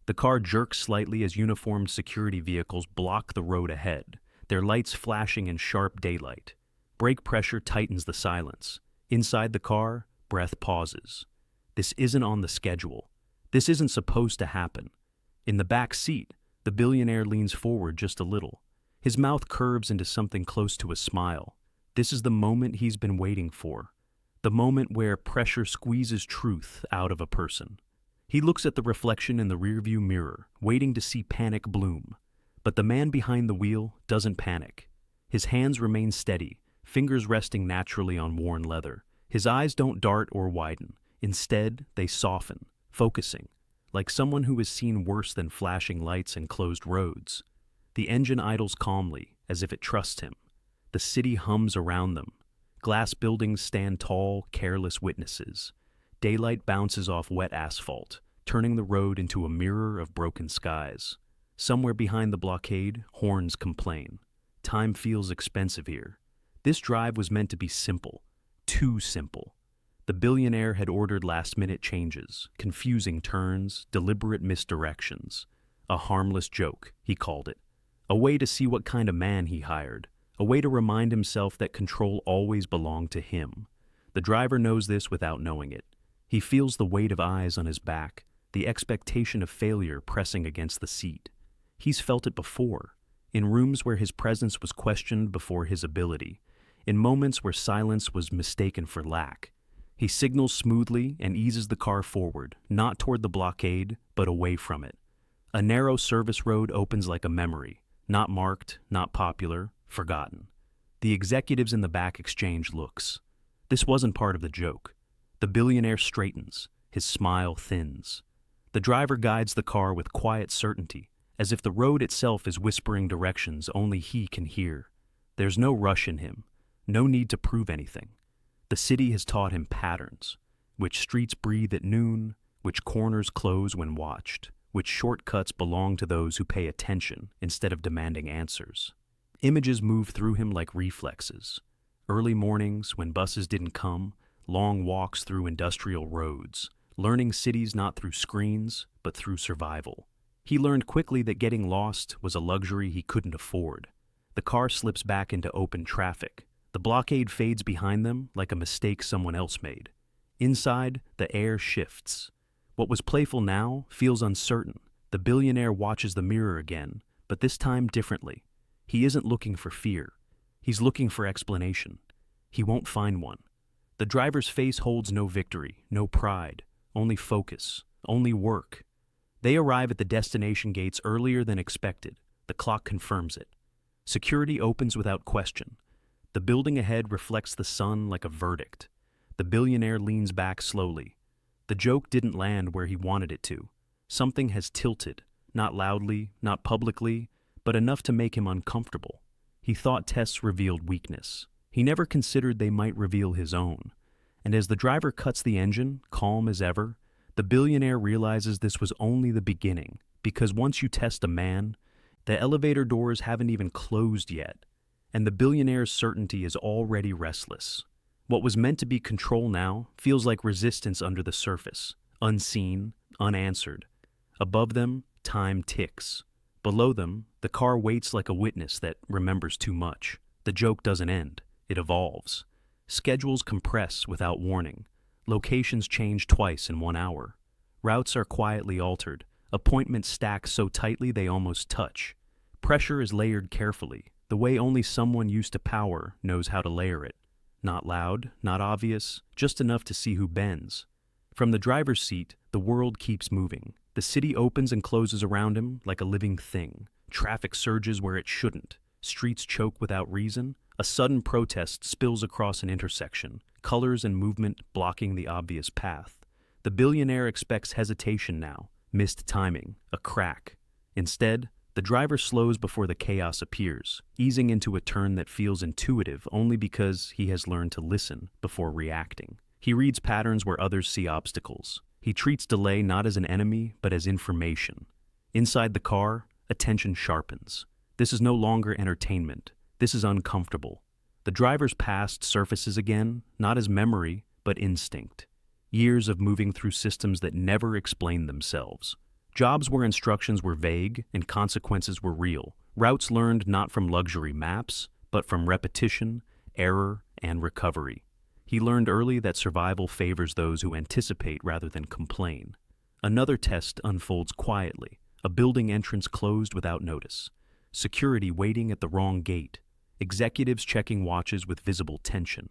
The car jerks slightly as uniformed security vehicles block the road ahead, their lights flashing in sharp daylight. Brake pressure tightens the silence. Inside the car, breath pauses. This isn't on the schedule. This isn't supposed to happen. In the back seat, the billionaire leans forward just a little. His mouth curves into something close to a smile. This is the moment he's been waiting for. The moment where pressure squeezes truth out of a person. He looks at the reflection in the rearview mirror, waiting to see panic bloom. But the man behind the wheel doesn't panic. His hands remain steady, fingers resting naturally on worn leather. His eyes don't dart or widen. Instead, they soften, focusing, like someone who has seen worse than flashing lights and closed roads. The engine idles calmly, as if it trusts him. The city hums around them. Glass buildings stand tall, careless witnesses. Daylight bounces off wet asphalt, turning the road into a mirror of broken skies. Somewhere behind the blockade, horns complain. Time feels expensive here. This drive was meant to be simple, too simple. The billionaire had ordered last-minute changes, confusing turns, deliberate misdirections. A harmless joke, he called it. A way to see what kind of man he hired. A way to remind himself that control always belonged to him. The driver knows this without knowing it. He feels the weight of eyes on his back, the expectation of failure pressing against the seat. He's felt it before, in rooms where his presence was questioned before his ability, in moments where silence was mistaken for lack. He signals smoothly and eases the car forward, not toward the blockade, but away from it. A narrow service road opens like a memory, not marked, not popular, forgotten. The executives in the back exchange looks. This wasn't part of the joke. The billionaire straightens, his smile thins. The driver guides the car with quiet certainty, as if the road itself is whispering directions only he can hear. There's no rush in him, no need to prove anything. The city has taught him patterns, which streets breathe at noon, which corners close when watched, which shortcuts belong to those who pay attention instead of demanding answers. Images move through him like reflexes. Early mornings when buses didn't come, long walks through industrial roads, learning cities not through screens, but through survival. He learned quickly that getting lost was a luxury he couldn't afford. The car slips back into open traffic. The blockade fades behind them like a mistake someone else made. Inside, the air shifts. What was playful now feels uncertain. The billionaire watches the mirror again, but this time differently. He isn't looking for fear. He's looking for explanation. He won't find one. The driver's face holds no victory, no pride, only focus, only work. They arrive at the destination gates earlier than expected. The clock confirms it. Security opens without question. The building ahead reflects the sun like a verdict. The billionaire leans back slowly. The joke didn't land where he wanted it to. Something has tilted, not loudly, not publicly, but enough to make him uncomfortable. He thought tests revealed weakness. He never considered they might reveal his own. And as the driver cuts the engine, calm as ever, the billionaire realizes this was only the beginning, because once you test a man, the elevator doors haven't even closed yet, and the billionaire's certainty is already restless. What was meant to be control now feels like resistance under the surface, unseen, unanswered. Above them, time ticks. Below them, the car waits like a witness that remembers too much. The joke doesn't end. It evolves. Schedules compress without warning. Locations change twice in 1 hour. Routes are quietly altered. Appointments stack so tightly they almost touch. Pressure is layered carefully, the way only someone used to power knows how to layer it. Not loud, not obvious, just enough to see who bends. From the driver's seat, the world keeps moving. The city opens and closes around him like a living thing. Traffic surges where it shouldn't. Streets choke without reason. A sudden protest spills across an intersection, colors and movement blocking the obvious path. The billionaire expects hesitation now, missed timing, a crack. Instead, the driver slows before the chaos appears, easing into a turn that feels intuitive only because he has learned to listen before reacting. He reads patterns where others see obstacles. He treats delay not as an enemy, but as information. Inside the car, attention sharpens. This is no longer entertainment. This is uncomfortable. The driver's past surfaces again, not as memory, but instinct. Years of moving through systems that never explain themselves. Jobs where instructions were vague and consequences were real. Routes learned not from luxury maps, but from repetition, error, and recovery. He learned early that survival favors those who anticipate rather than complain. Another test unfolds quietly, a building entrance closed without notice, security waiting at the wrong gate, executives checking watches with visible tension.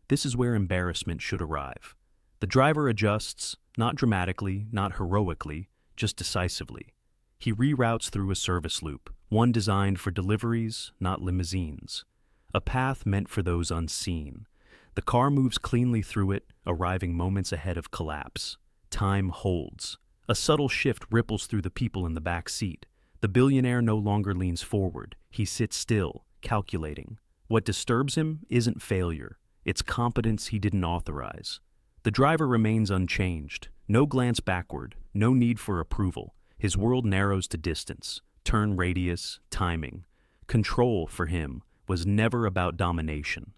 This is where embarrassment should arrive. The driver adjusts, not dramatically, not heroically, just decisively. He reroutes through a service loop, one designed for deliveries, not limousines. A path meant for those unseen. The car moves cleanly through it, arriving moments ahead of collapse. Time holds. A subtle shift ripples through the people in the back seat. The billionaire no longer leans forward. He sits still, calculating. What disturbs him isn't failure. It's competence he didn't authorize. The driver remains unchanged. No glance backward, no need for approval. His world narrows to distance, turn radius, timing. Control, for him, was never about domination.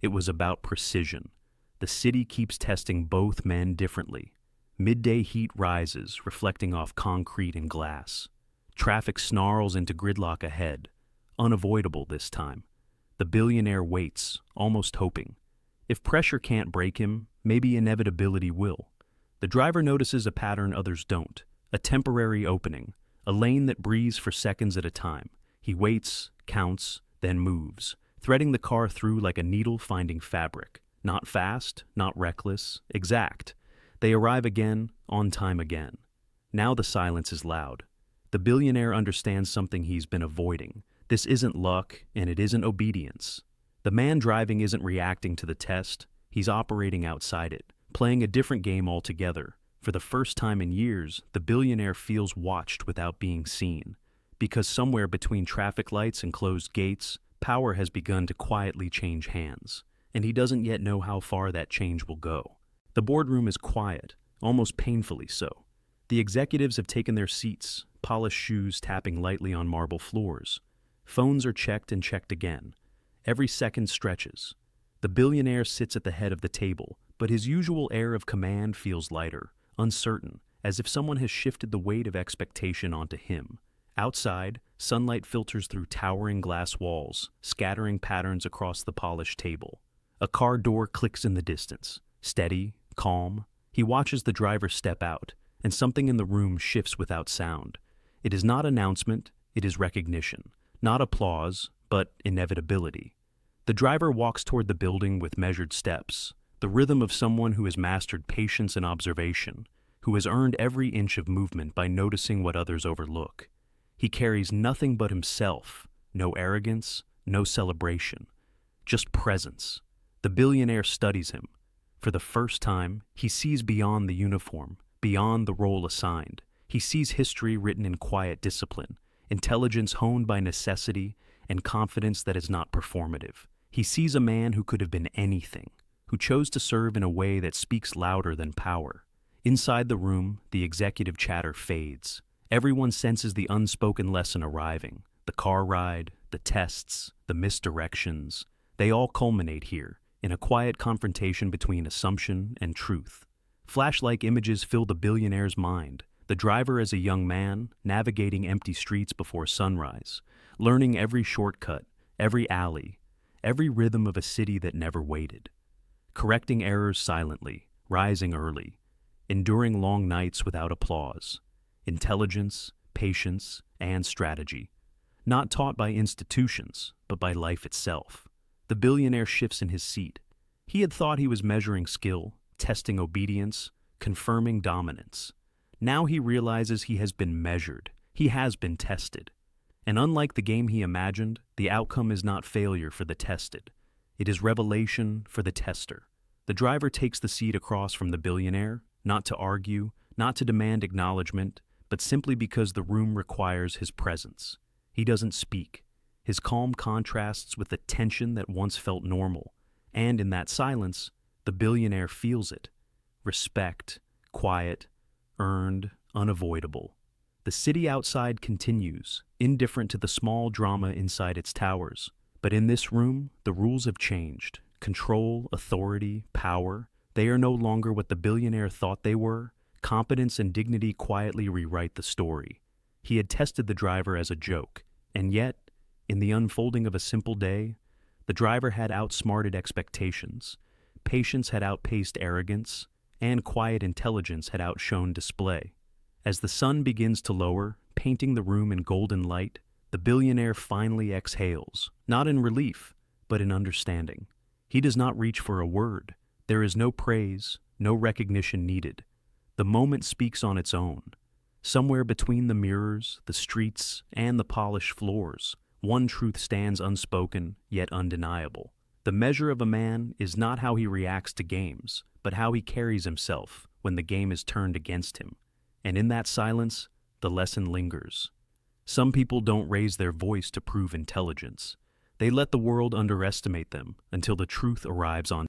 It was about precision. The city keeps testing both men differently. Midday heat rises, reflecting off concrete and glass. Traffic snarls into gridlock ahead, unavoidable this time. The billionaire waits, almost hoping. If pressure can't break him, maybe inevitability will. The driver notices a pattern others don't, a temporary opening, a lane that breathes for seconds at a time. He waits, counts, then moves, threading the car through like a needle finding fabric. Not fast, not reckless, exact. They arrive again, on time again. Now the silence is loud. The billionaire understands something he's been avoiding. This isn't luck, and it isn't obedience. The man driving isn't reacting to the test, he's operating outside it, playing a different game altogether. For the first time in years, the billionaire feels watched without being seen. Because somewhere between traffic lights and closed gates, power has begun to quietly change hands, and he doesn't yet know how far that change will go. The boardroom is quiet, almost painfully so. The executives have taken their seats, polished shoes tapping lightly on marble floors. Phones are checked and checked again. Every second stretches. The billionaire sits at the head of the table, but his usual air of command feels lighter, uncertain, as if someone has shifted the weight of expectation onto him. Outside, sunlight filters through towering glass walls, scattering patterns across the polished table. A car door clicks in the distance. Steady, calm. He watches the driver step out, and something in the room shifts without sound. It is not announcement, it is recognition. Not applause, but inevitability. The driver walks toward the building with measured steps, the rhythm of someone who has mastered patience and observation, who has earned every inch of movement by noticing what others overlook. He carries nothing but himself, no arrogance, no celebration, just presence. The billionaire studies him. For the first time, he sees beyond the uniform, beyond the role assigned. He sees history written in quiet discipline, intelligence honed by necessity, and confidence that is not performative. He sees a man who could have been anything, who chose to serve in a way that speaks louder than power. Inside the room, the executive chatter fades. Everyone senses the unspoken lesson arriving. The car ride, the tests, the misdirections. They all culminate here, in a quiet confrontation between assumption and truth. Flash-like images fill the billionaire's mind. The driver as a young man, navigating empty streets before sunrise, learning every shortcut, every alley, every rhythm of a city that never waited. Correcting errors silently, rising early, enduring long nights without applause. Intelligence, patience, and strategy. Not taught by institutions, but by life itself. The billionaire shifts in his seat. He had thought he was measuring skill, testing obedience, confirming dominance. Now he realizes he has been measured. He has been tested. And unlike the game he imagined, the outcome is not failure for the tested. It is revelation for the tester. The driver takes the seat across from the billionaire, not to argue, not to demand acknowledgement, but simply because the room requires his presence. He doesn't speak. His calm contrasts with the tension that once felt normal, and in that silence, the billionaire feels it. Respect, quiet, earned, unavoidable. The city outside continues, indifferent to the small drama inside its towers. But in this room, the rules have changed. Control, authority, power, they are no longer what the billionaire thought they were. Competence and dignity quietly rewrite the story. He had tested the driver as a joke, and yet, in the unfolding of a simple day, the driver had outsmarted expectations. Patience had outpaced arrogance, and quiet intelligence had outshone display. As the sun begins to lower, painting the room in golden light, the billionaire finally exhales, not in relief, but in understanding. He does not reach for a word. There is no praise, no recognition needed. The moment speaks on its own. Somewhere between the mirrors, the streets, and the polished floors, one truth stands unspoken, yet undeniable. The measure of a man is not how he reacts to games, but how he carries himself when the game is turned against him. And in that silence, the lesson lingers. Some people don't raise their voice to prove intelligence. They let the world underestimate them until the truth arrives on